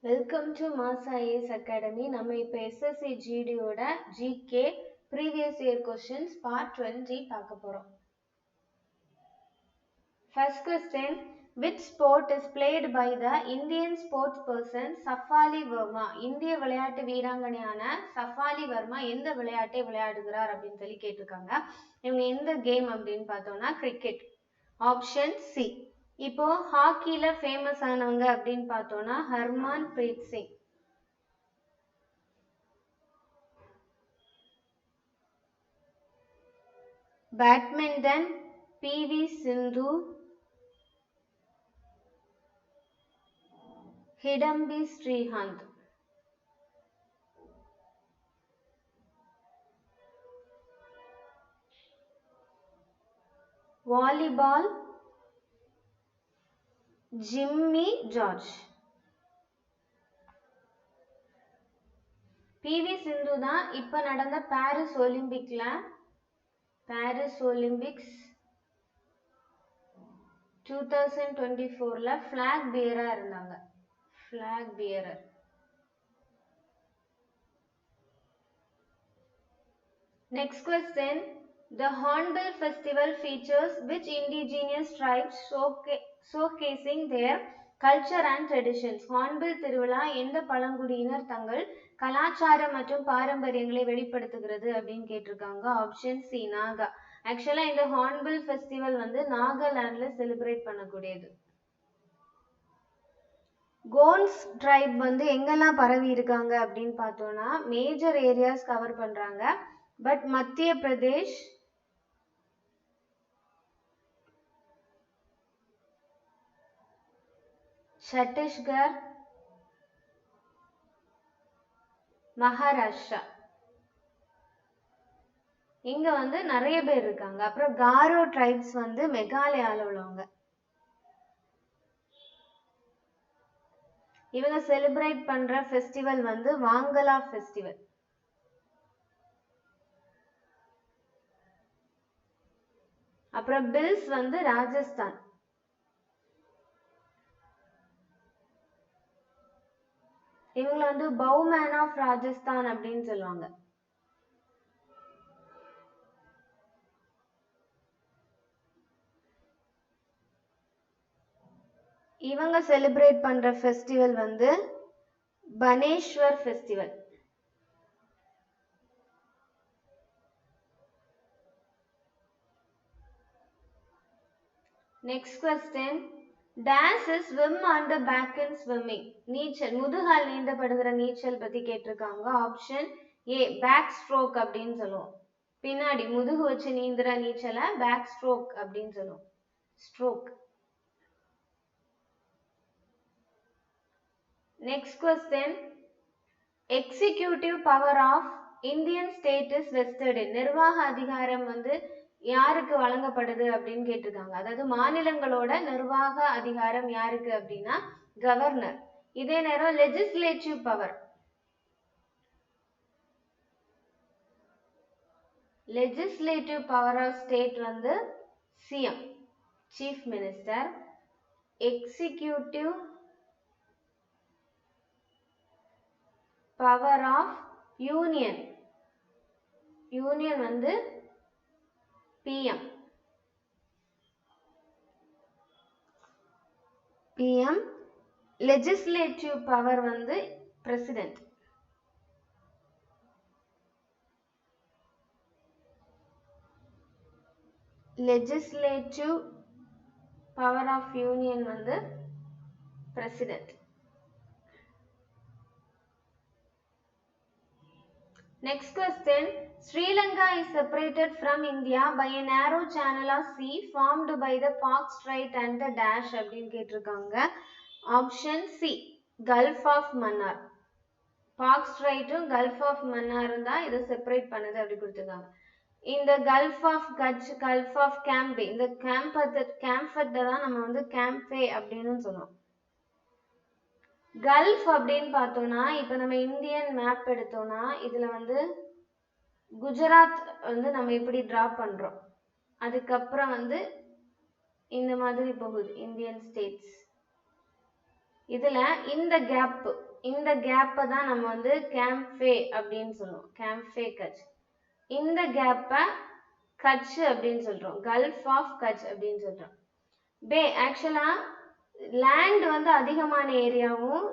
Welcome to Masa IAS Academy. நம்ம இப்ப SSC GD ஓட GK previous year questions part 20 பார்க்க போறோம். First question, which sport is played by the Indian sports person Safali Verma? இந்திய விளையாட்டு வீராங்கனையான சஃபாலி வர்மா எந்த விளையாட்டை விளையாடுகிறார் அப்படின்னு சொல்லி கேட்டிருக்காங்க. இவங்க எந்த கேம் அப்படின்னு பார்த்தோம்னா கிரிக்கெட். Option C. இப்போ ஹாக்கில ஃபேமஸ் ஆனவங்க அப்படின்னு பார்த்தோம்னா Harman Preet Singh. Badminton PV Sindhu, Kidambi Srikanth. Volleyball Jimmy George. PV Sindhu தான் இப்ப நடந்த பாரிஸ் ஒலிம்பிக்ஸ் 2024ல flag bearer இருந்தாங்க. flag bearer. Next question, the Hornbill Festival features which indigenous tribes showcasing their culture and traditions? Hornbill திருவிழா எந்த பழங்குடியினர் தங்கள் கலாச்சாரம் மற்றும் பாரம்பரியங்களை வெளிப்படுத்துகிறது அப்படின்னு கேட்டிருக்காங்க. Option C Naga. ஆக்சுவலா இந்த ஹார்ன்பில் ஃபெஸ்டிவல் வந்து நாகாலாந்துல செலிப்ரேட் பண்ணக்கூடியது. கோன்ஸ் ட்ரைப் வந்து எங்கெல்லாம் பரவி இருக்காங்க அப்படின்னு பார்த்தோம்னா மேஜர் ஏரியாஸ் கவர் பண்றாங்க. பட் மத்திய பிரதேஷ், சத்தீஸ்கர், மகாராஷ்டிரா இங்க வந்து நிறைய பேர் இருக்காங்க. அப்புறம் காரோ ட்ரைப்ஸ் வந்து மெகாலயால உள்ளவங்க. இவங்க செலிப்ரேட் பண்ற ஃபெஸ்டிவல் வந்து வாங்கலா ஃபெஸ்டிவல். அப்புறம் பில்ஸ் வந்து ராஜஸ்தான். இவங்க வந்து பவுமேன் ஆஃப் ராஜஸ்தான் அப்படின்னு சொல்லுவாங்க. இவங்க செலிப்ரேட் பண்ற ஃபெஸ்டிவல் வந்து பனேஸ்வர் festival. Next question, dash is swim on the back in swimming. நீச்சல் முதுகால் நீந்தப்படுகிற நீச்சல் பத்தி கேட்டிருக்காங்க. ஆப்ஷன் ஏ பேக் ஸ்ட்ரோக் அப்படின்னு சொல்லுவோம். பின்னாடி முதுகு வச்சு நீந்துற நீச்சலை பேக் ஸ்ட்ரோக் அப்படின்னு சொல்லுவோம். Stroke. Next question, executive power of Indian state is vested in. நிர்வாக அதிகாரம் வந்து யாருக்கு வழங்கப்படுது அப்படின்னு கேட்டிருக்காங்க. அதாவது மாநிலங்களோட நிர்வாக அதிகாரம் யாருக்கு அப்படின்னா கவர்னர். இதே நேரம் லெஜிஸ்லேட்டிவ் பவர் ஆஃப் ஸ்டேட் வந்து CM, chief minister. Executive power of union வந்து பிஎம். லெஜிஸ்லேட்டிவ் பவர் வந்து president. Legislative power of union வந்து president. Next question, Sri Lanka is separated from India by a narrow channel of sea formed by the Fox Strait and the dash அப்படின்னு கேட்டிருக்காங்க. Option C gulf of Mannar. Palk ஸ்ட்ரைட்டும் கல்ஃப் ஆஃப் மன்னாரும் தான் இதை separate பண்ணுது அப்படி கொடுத்துருக்காங்க. இந்த gulf of Kutch, gulf of Cambay, இந்த கேம்பத்தை தான் நம்ம வந்து கேம்பே அப்படின்னு சொல்லுவோம். கல்ஃப் அப்படின்னு பார்த்தோம்னா இப்ப நம்ம இந்தியன் மேப் எடுத்தோம்னா இதுல வந்து குஜராத் வந்து நம்ம இப்படி டிரா பண்றோம். அதுக்கப்புறம் வந்து இந்த மாதிரி போகுது இந்தியன் ஸ்டேட்ஸ். இதுல இந்த கேப் இந்த கேப்பை தான் நம்ம வந்து கேம்ஃபே அப்படின்னு சொல்லுவோம். கேம்ஃபே கட்ச். இந்த கேப்பை கட்ச் அப்படின்னு சொல்றோம். கல்ஃப் ஆஃப் கட்ச் அப்படின்னு சொல்றோம். பே ஆக்சுவலா லேண்ட் வந்து அதிகமான ஏரியாவும்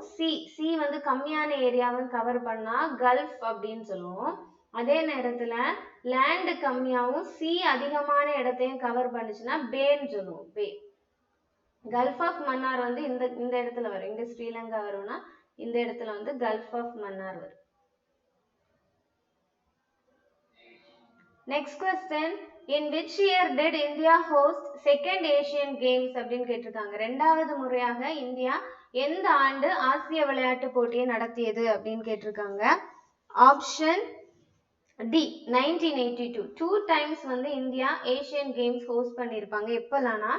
சி வந்து கம்மியான ஏரியாவும் கவர் பண்ணா கல்ஃப் அப்படின்னு சொல்லுவோம். அதே நேரத்துல லேண்ட் கம்மியாவும் சி அதிகமான இடத்தையும் கவர் பண்ணுச்சுன்னா பேன்னு சொல்லுவோம். பே. கல்ஃப் ஆஃப் மன்னார் வந்து இந்த இடத்துல வரும். இங்க ஸ்ரீலங்கா வரும்னா இந்த இடத்துல வந்து கல்ஃப் ஆஃப் மன்னார் வரும். Next question, in which year did India host second Asian Games அப்படின்னு கேட்டிருக்காங்க. இரண்டாவது முறையாக இந்தியா எந்த ஆண்டு ஆசிய விளையாட்டு போட்டியை நடத்தியது அப்படின்னு கேட்டிருக்காங்க. Option D 1982. 2 times வந்து இந்தியா ஏசியன் கேம்ஸ் ஹோஸ்ட் பண்ணியிருப்பாங்க. எப்போலானா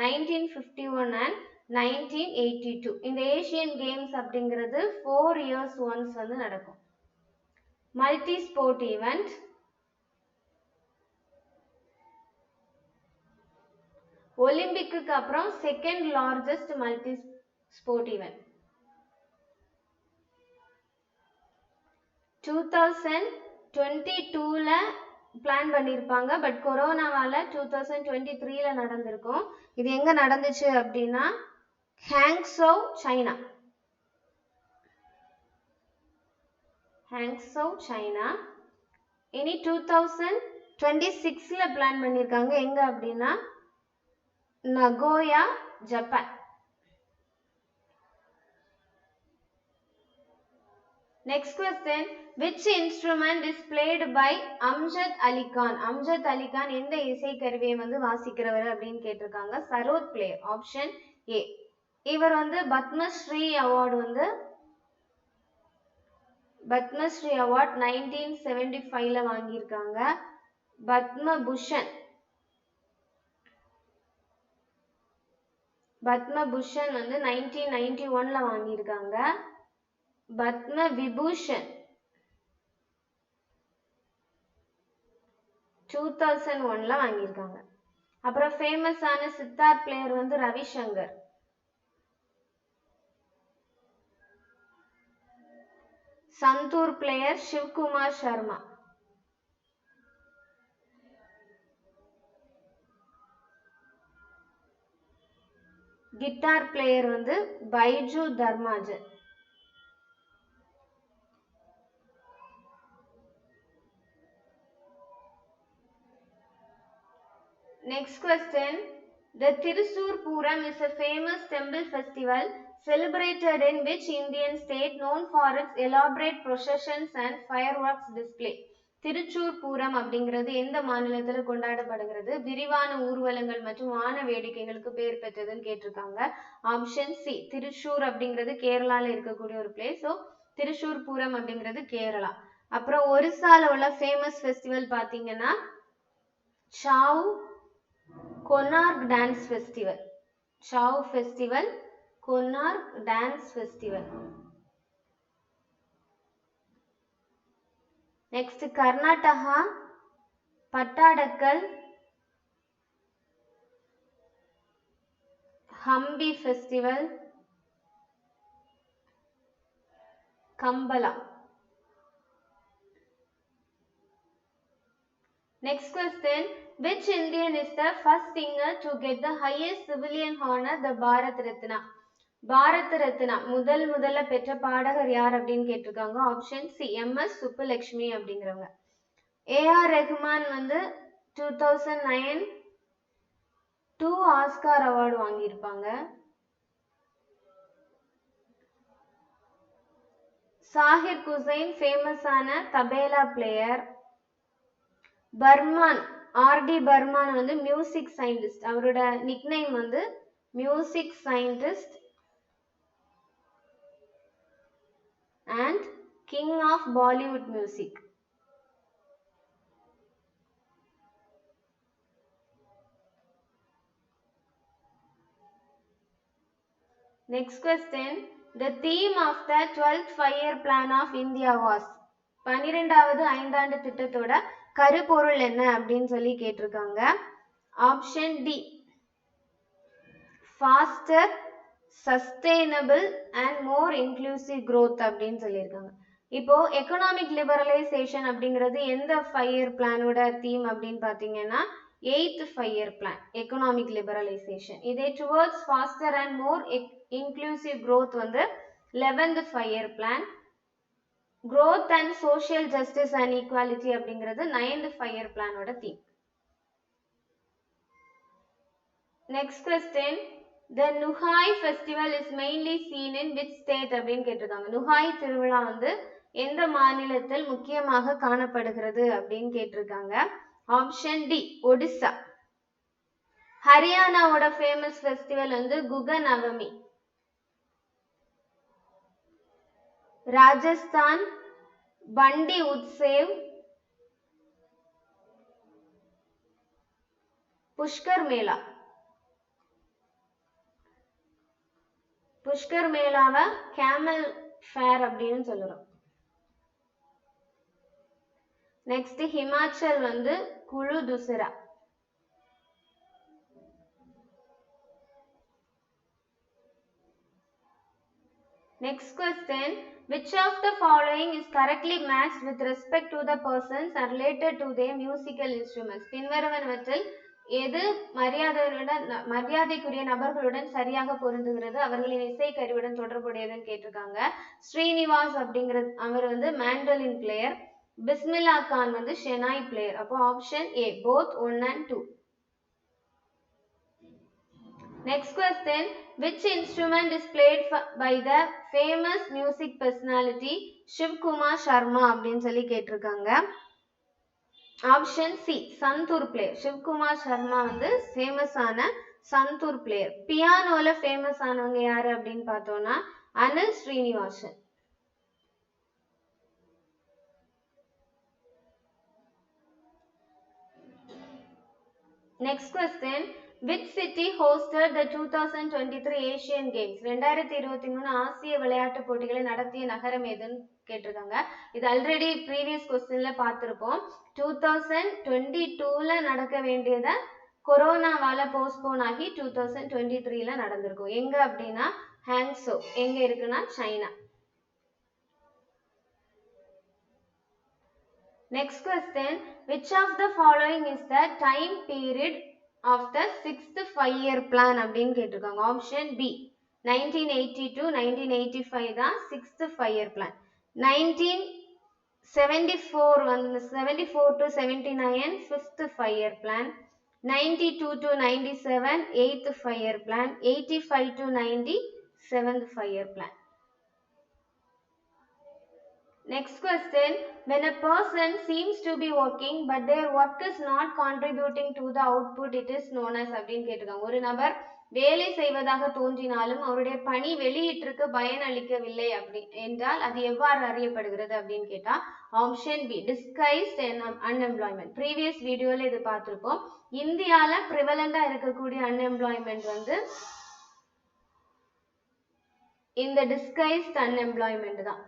1951 and 1982. இந்த ஏசியன் கேம்ஸ் அப்படிங்கிறது 4 years once வந்து நடக்கும். மல்டி ஸ்போர்ட் ஈவெண்ட், ஒலிம்பிக்கு அப்புறம் second largest multi sport event. 2022ல பிளான் பண்ணியிருப்பாங்க. பட் கொரோனாவால 2023ல நடந்திருக்கும். இது எங்க நடந்துச்சு அப்படின்னா ஹாங்ஸோ சைனா. ஹாங்ஸோ சைனா. இனி 2026ல பிளான் பண்ணியிருக்காங்க. எங்க அப்படின்னா Nagoya Japan. Next question, which instrument is played by Amjad Ali Khan? Amjad Ali Khan எந்த இசை கருவியை வந்து வாசிக்கிறவர் அப்படின்னு கேட்டிருக்காங்க. சரோத் பிளேயர். Option A. இவர் வந்து பத்மஸ்ரீ அவார்டு வந்து பத்மஸ்ரீ அவார்ட் 1975ல வாங்கியிருக்காங்க. பத்மபூஷன் வந்து 1991ல வாங்கியிருக்காங்க. பத்ம விபூஷன் 2001ல வாங்கியிருக்காங்க. அப்புறம் ஃபேமஸான சித்தார் பிளேயர் வந்து Ravi Shankar. Santoor player Shivkumar Sharma. Guitar player வந்து Baiju தர்மாஜன். Next question, the Thrissur Puram is a famous temple festival celebrated in which Indian state known for its elaborate processions and fireworks display? Thrissur Pooram அப்படிங்கிறது எந்த மாநிலத்துல கொண்டாடப்படுகிறது? விரிவான ஊர்வலங்கள் மற்றும் வான வேடிக்கைகளுக்கு பேர் பெற்றதுன்னு கேட்டிருக்காங்க. Option C. திருச்சூர் அப்படிங்கிறது கேரளால இருக்கக்கூடிய ஒரு பிளேஸ். ஸோ திருச்சூர் பூரம் அப்படிங்கிறது கேரளா. அப்புறம் ஒரிசால உள்ள ஃபேமஸ் ஃபெஸ்டிவல் பாத்தீங்கன்னா Chhau Konark dance festival. Chhau festival, Konark dance festival. Next Karnataka Pattadakal Hampi festival, Kambala. Next question, which Indian is the first singer to get the highest civilian honor, the Bharat Ratna? Bharat Ratna முதல்ல பெற்ற பாடகர் யார் அப்படின்னு கேட்டிருக்காங்க. Option C. MS சுப்புலட்சுமி அப்படிங்கிறவங்க. AR ரஹ்மான் வந்து 2009 2 ஆஸ்கார் அவார்டு வாங்கியிருப்பாங்க. சாஹிர் குசைன் ஃபேமஸான தபேலா பிளேயர். பர்மான் RD பர்மான் வந்து மியூசிக் சயின்டிஸ்ட். அவரோட நிக்நேம் வந்து music scientist and king of Bollywood music. Next question, the theme of the 12th 5-year plan of India was? 12வது ஐந்தாண்டு திட்டத்தோட கருப்பொருள் என்ன அப்படின்னு சொல்லி கேட்டிருக்காங்க. Option D. faster, sustainable and more inclusive growth அப்படின்னு சொல்லியிருக்காங்க. இப்போ எக்கனாமிக் லிபரலைசேஷன் அப்படிங்கிறது எந்த 5 இயர் பிளானோட தீம் அப்படின்னு பார்த்தீங்கன்னா 8th 5 year plan economic liberalisation. இதே towards faster and more inclusive growth வந்து 11th 5 year plan. growth and social justice and equality அப்படிங்கிறது 9th 5 இயர் பிளானோட theme. Next question, the Nuhai festival is mainly seen in which state அப்படின்னு கேட்டிருக்காங்க. நுஹாய் திருவிழா வந்து எந்த மாநிலத்தில் முக்கியமாக காணப்படுகிறது அப்படின்னு கேட்டிருக்காங்க. Option D Odisha. ஹரியானாவோட ஃபேமஸ் ஃபெஸ்டிவல் வந்து குக நவமி. ராஜஸ்தான் பண்டி உத்சவ், புஷ்கர் மேளா. புஷ்கர் மேளாவை கேமல் ஃபேர் அப்படின்னு சொல்லுறோம். நெக்ஸ்ட் ஹிமாச்சல் வந்து குழு துசரா. Next question, which of the following is correctly matched with respect to the persons and related to their musical instruments? பின்வருவனவற்றில் எது மரியாதைக்குரிய நபர்களுடன் சரியாக பொருந்துகிறது, அவர்களின் இசை கருவியுடன் தொடர்புடையதுன்னு கேட்டிருக்காங்க. ஸ்ரீனிவாஸ் அப்படிங்கிறது அவர் வந்து மேண்டலின் பிளேயர். பிஸ்மில்லா கான் வந்து ஷெனாய் பிளேயர். அப்போ option A both 1 and 2. Next question, which instrument is played by the famous music personality Shivkumar Sharma அப்படின்னு சொல்லி கேட்டிருக்காங்க. Option C Santoor player. Sivakumar Sharma வந்து ஃபேமஸ் ஆன சந்தூர் பிளேயர். பியானோல ஃபேமஸ் ஆனவங்க யாரு அப்படின்னு பார்த்தோம்னா Anil Srinivasan. Next question, which city hosted the 2023 Asian Games? 2023 ஆசிய விளையாட்டு போட்டிகளை நடத்திய நகரம் எதுன்னு கேட்டிருக்காங்க. இது ஆல்ரெடி ப்ரீவியஸ் கொஸ்டின்ல பார்த்திருப்போம். 2022ல நடக்க வேண்டியத கொரோனாவால போஸ்ட்போன் ஆகி 2023ல நடந்திருக்கும். எங்க அப்படின்னா ஹாங்ஸோ. எங்க இருக்குன்னா China. Next question, which of the following is the time period of the 6th 5 year plan அப்படின்னு கேட்டிருக்காங்க. ஆப்ஷன் பி 1982 1985 தான் 6th 5 year plan. 1974 வந்து 74 to 79 5th 5 year plan. 92 to 97 8th 5 year plan. 85 to 90 7th 5 year plan. Next question, when a person seems to be working but their work is not contributing to the output, it is known as அப்படின்னு கேட்டிருக்காங்க. ஒரு நபர் வேலை செய்வதாக தோன்றினாலும் அவருடைய பணி வெளியீட்டிற்கு பயனளிக்கவில்லை அப்படி என்றால் அது எவ்வாறு அறியப்படுகிறது அப்படின்னு கேட்டா option B disguised unemployment. Previous வீடியோல இது பார்த்திருப்போம். இந்தியால பிரிவலண்டா இருக்கக்கூடிய அன்எம்ப்ளாய்மெண்ட் வந்து இந்த டிஸ்கைஸ்ட் அன்எம்ப்ளாய்மெண்ட் தான்.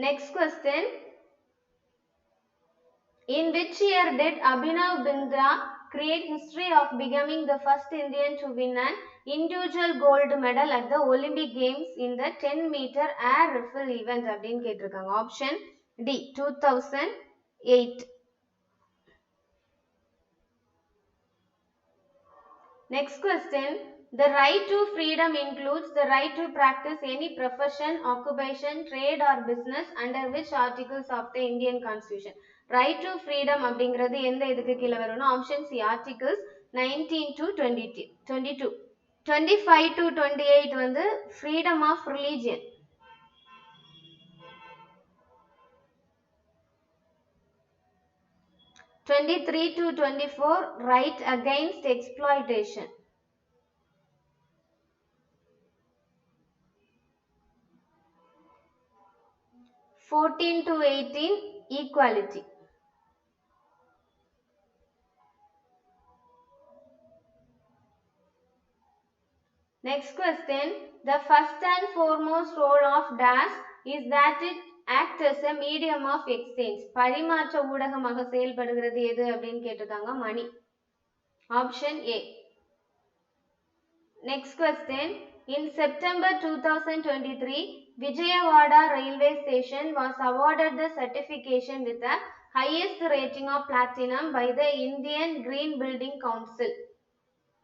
Next question, in which year did Abhinav Bindra create history of becoming the first Indian to win an individual gold medal at the Olympic Games in the 10-meter air rifle event அப்படின்னு கேட்டிருக்காங்க. Option D 2008. Next question, the right to freedom includes the right to practice any profession, occupation, trade or business under which articles of the Indian Constitution? Right to freedom அப்படிங்கிறது எந்த இதுக்கு கீழே வரும்னா option C articles 19 to 22. 25 to 28 வந்து freedom of religion. 23 to 24 right against exploitation. 14 to 18 equality. Next question, the first and foremost role of dash is that it acts as a medium of exchange. பரிமாற்ற ஊடகமாக செயல்படுகிறது எது அப்படின்னு கேட்டிருக்காங்க மணி. Option A. Next question. In September 2023, Vijayawada railway station was awarded the certification with the highest rating of platinum by the Indian Green Building Council.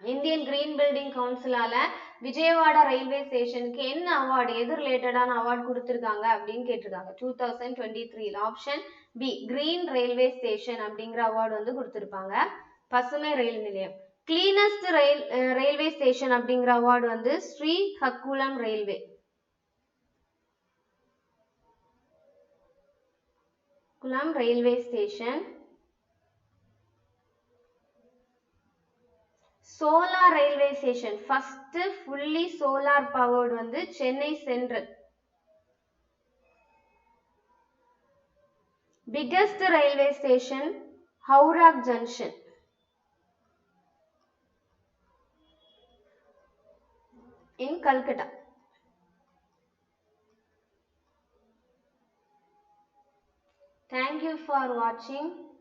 Indian green building கவுன்சிலால Vijayawada railway ஸ்டேஷனுக்கு என்ன அவார்டு, எது ரிலேட்டடான அவார்டு கொடுத்துருக்காங்க அப்படின்னு கேட்டிருக்காங்க 2023. Option B green railway station அப்படிங்கிற award வந்து கொடுத்துருப்பாங்க. பசுமை ரயில் நிலையம். கிளீனஸ்ட் ரயில்வே ஸ்டேஷன் அப்படிங்கிற அவார்டு வந்து Srikakulam railway railway station. Solar railway station first fully solar powered வந்து Chennai central. Biggest railway station Howrah junction in Calcutta. Thank you for watching.